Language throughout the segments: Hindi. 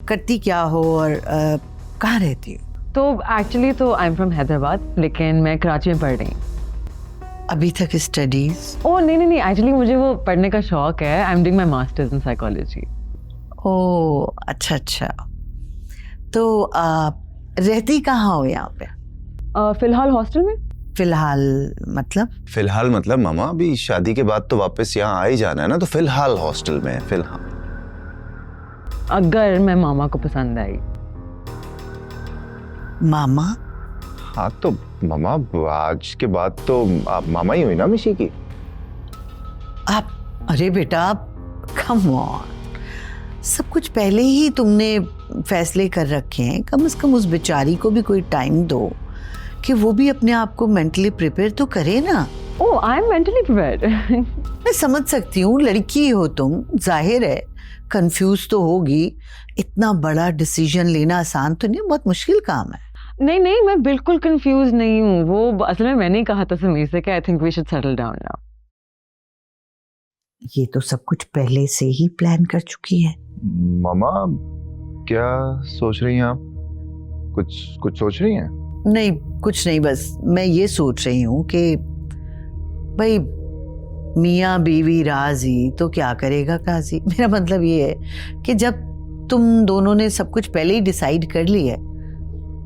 करती क्या हो और कहाँ रहती हो? तो एक्चुअली तो आई एम फ्रॉम हैदराबाद, लेकिन मैं कराची में पढ़ रही हूँ। अभी तक स्टडीज? ओह नहीं, एक्चुअली मुझे वो पढ़ने का शौक है। I am doing my masters in psychology. ओह अच्छा। तो रहती कहाँ हो यहाँ पे? फिलहाल हॉस्टल में। फिलहाल मतलब? फिलहाल मतलब मामा अभी शादी के बाद तो वापस यहाँ आ ही जाना है ना, तो फिलहाल हॉस्टल में है फिलहाल। अगर मैं मामा को पसंद आई। मामा? हाँ तो मामा आज के बाद तो आप मामा ही हुई ना मिशी की। आप? अरे बेटा कम ऑन, सब कुछ पहले ही तुमने फैसले कर रखे हैं। कम से कम उस बेचारी को भी कोई टाइम दो कि वो भी अपने आप को मेंटली प्रिपेयर तो करे ना। ओह आई एम मेंटली प्रिपेयर्ड। मैं समझ सकती हूँ, लड़की हो तुम, जाहिर है कंफ्यूज तो होगी। इतना बड़ा डिसीजन लेना आसान तो नहीं, बहुत मुश्किल काम है। नहीं, मैं बिल्कुल कंफ्यूज नहीं हूँ। वो असल में मैंने ही कहा था समीर से कि I think we should settle down now. ये तो सब कुछ पहले से ही प्लान कर चुकी है। मामा क्या सोच रही हैं आप? कुछ सोच रही हैं? नहीं कुछ नहीं, बस मैं ये सोच रही हूँ कि भाई मियाँ बीवी राजी तो क्या करेगा काजी। मेरा मतलब ये है कि जब तुम दोनों ने सब कुछ पहले ही डिसाइड कर लिया है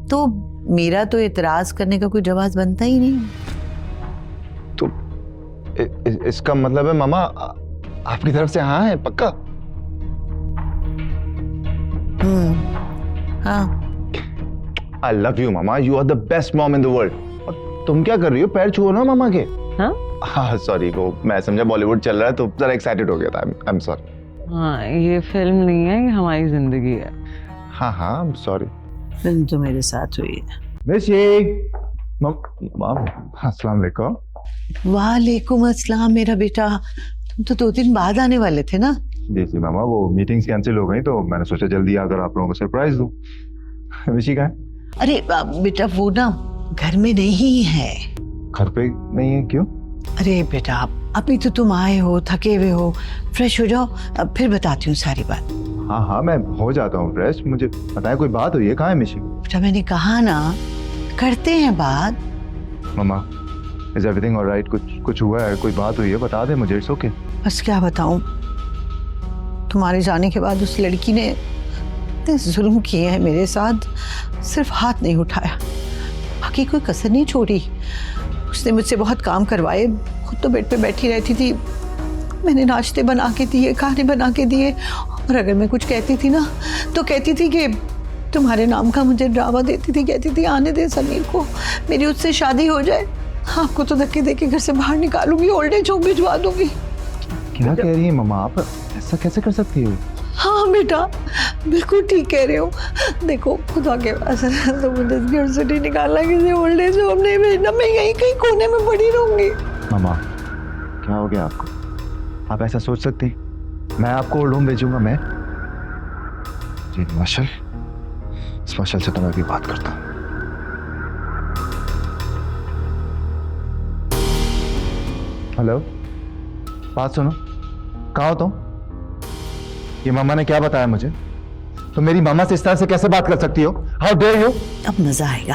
तो मेरा तो एतराज करने का कोई जवाब बनता ही नहीं। तो इसका मतलब है मामा आपकी तरफ से हाँ है पक्का? हाँ। I love you mama, you are the best mom in the world। और तुम क्या कर रही हो? पैर छुओ ना मामा के। हाँ सॉरी, वो मैं समझा बॉलीवुड चल रहा है तो जरा एक्साइटेड हो गया था। I am sorry. हाँ ये फिल्म नहीं है, ये हमारी जिंदगी है। हाँ सॉरी। फिल्म तो मेरे साथ हुई है। अस्सलाम वालेकुम। वालेकुम अस्सलाम मेरा बेटा, तुम तो 2 दिन बाद आने वाले थे ना? जी मामा, वो मीटिंग्स कैंसिल हो गई तो मैंने सोचा जल्दी आकर आप लोगों को सरप्राइज दूं। विशी कहाँ है? अरे बेटा वो ना घर में नहीं है। घर पे नहीं है? क्यों? अरे बेटा अभी तो तुम आए हो, थके हुए हो, फ्रेश हो जाओ, अब फिर बताती हूँ सारी बात। हाँ मैं हो जाता हूँ फ्रेश। मुझे बताया कोई बात हुई है? कहाँ है मिशी? बेटा मैंने कहा ना करते हैं बात। मामा इज एवरीथिंग ऑलराइट? कुछ हुआ है? कोई बात हुई है? बता दे मुझे। It's okay. बस क्या बताऊं, तुम्हारे जाने के बाद उस लड़की ने इतने जुल्म किए हैं मेरे साथ, सिर्फ हाथ नहीं उठाया, बाकी कोई कसर नहीं छोड़ी। उसने मुझसे बहुत काम करवाए, खुद तो बेड पे बैठी रहती थी, मैंने नाश्ते बना के दिए, खाने बना के दिए, और अगर मैं कुछ कहती थी ना तो कहती थी कि तुम्हारे नाम का मुझे ड्रामा देती थी, कहती थी आने दे समीर को, मेरी उससे शादी हो जाए, आपको तो धक्के देके घर से बाहर निकालूंगी, ओल्ड एज होम भिजवा दूंगी। क्या कह रही है मामा आप? ऐसा कैसे कर सकती हो? हाँ बेटा बिल्कुल ठीक कह रहे हो। देखो खुदा के पास तो मुझे इस घर से नहीं निकालना, किसी ओल्ड एज होम नहीं भेजना, मैं यहीं कहीं कोने में पड़ी रहूंगी। मामा क्या हो गया आपको? आप ऐसा सोच सकती? मैं आपको ओल्ड होम भेजूंगा? मैं जी मार्शल, इस मार्शल से तो मैं भी बात करता हूँ। हेलो, बात सुनो। कहाँ हो तुम? ये मामा ने क्या बताया मुझे? तुम मेरी मामा से इस तरह से कैसे बात कर सकती हो? How dare you? अब मजा आएगा।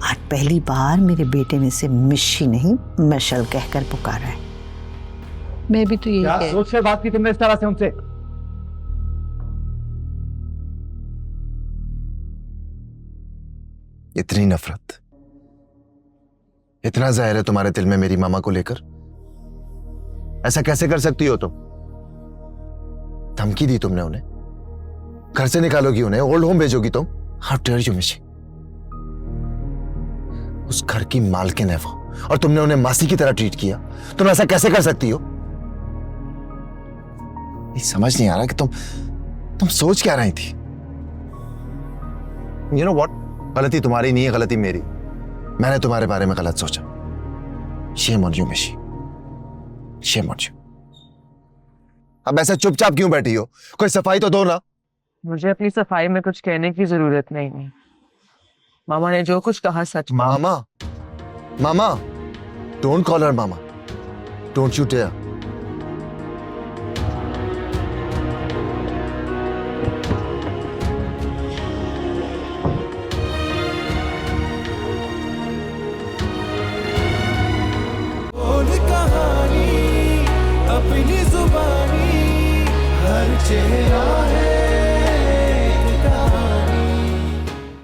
आज पहली बार मेरे बेटे ने से मिशी नहीं मशल कहकर पुकारा है। मैं भी तो क्या यही सोच कर बात की तुमने इस तरह से उनसे? इतनी नफरत, इतना ज़हर है तुम्हारे दिल में मेरी मामा को लेकर? ऐसा कैसे कर सकती हो तुम? धमकी दी तुमने उन्हें, घर से निकालोगी उन्हें, ओल्ड होम भेजोगी तुम? हाउ डेयर यू मिशी? उस घर की मालकिन है वो, और तुमने उन्हें मासी की तरह ट्रीट किया। तुम ऐसा कैसे कर सकती हो? ये समझ नहीं आ रहा कि तुम सोच क्या रही थी। यू नो व्हाट, गलती तुम्हारी नहीं है, गलती मेरी। मैंने तुम्हारे बारे में गलत सोचा। शेम ऑन यू मिशी, शेम ऑन यू। अब ऐसे चुपचाप क्यों बैठी हो? कोई सफाई तो दो ना। मुझे अपनी सफाई में कुछ कहने की जरूरत नहीं है। मामा ने जो कुछ कहा सच। Mama, mama, don't call her mama, don't you dare. हर चेहरा